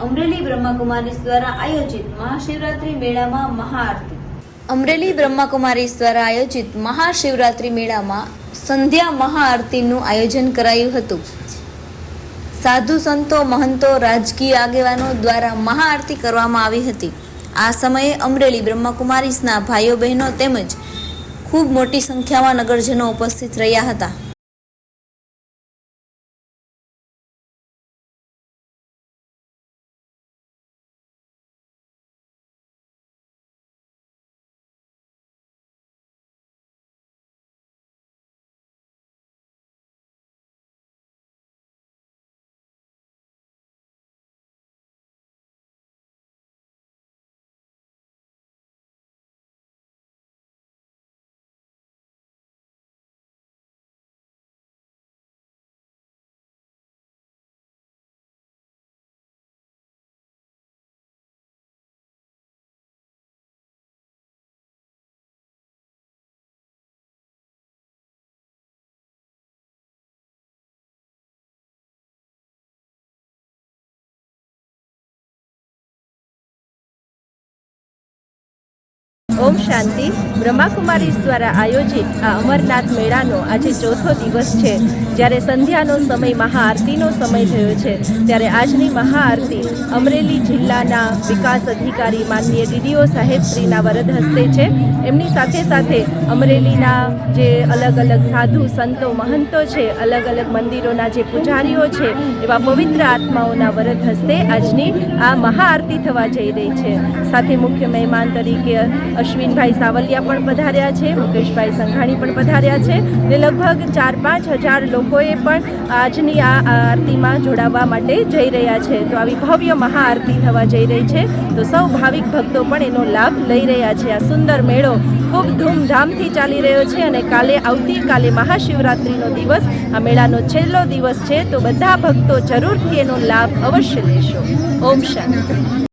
અમરેલી બ્રહ્માકુમારીઝ દ્વારા આયોજિત મહાશિવરાત્રી મેળામાં મહાઆરતી। અમરેલી બ્રહ્માકુમારીઝ દ્વારા આયોજિત મહાશિવરાત્રી મેળામાં સંધ્યા મહાઆરતીનું આયોજન કરાયું હતું। સાધુ સંતો, મહંતો, રાજકીય આગેવાનો દ્વારા મહાઆરતી કરવામાં આવી હતી। આ સમયે અમરેલી બ્રહ્માકુમારીઝના ભાઈઓ બહેનો તેમજ ખૂબ મોટી સંખ્યામાં નગરજનો ઉપસ્થિત રહ્યા હતા। ओम शांति। ब्रह्माकुमारीज़ द्वारा आयोजित आ अमरनाथ मेळानो आज चौथो दिवस है। ज्यारे संध्यानो समय महाआरतीनो समय थयो छे त्यारे आजनी महाआरती अमरेली जिल्लाना विकास अधिकारी माननीय डीडीओ साहेब श्रीना वरद हस्ते छे। एमनी साथे साथे अमरेलीना जे अलग अलग साधु संतो महंतो छे, अलग अलग मंदिरोना जे पुजारीओ छे एवा पवित्र आत्माओना वरद हस्ते आजनी आ महाआरती थवा जई रही छे। साथे मुख्य मेहमान तरीके अश्विनभाई सावलिया पण पधार्या छे, मुकेशभाई संघाणी पण पधार्या छे ने लगभग 4-5 हज़ार लोकोए पण आजनी आ आरतीमां जोडावा माटे जई रह्या छे। तो आवी भव्य महाआरती थवा जई रही छे तो सौ भाविक भक्तो पण एनो लाभ लई रह्या छे। आ सुंदर मेळो खूब धूमधामथी चाली रह्यो छे अने काले आवतीकाले महाशिवरात्रीनो दिवस आ मेळानो छेल्लो दिवस छे तो बधा भक्तो जरूरथी एनो लाभ अवश्य लेशो। ओम शांति।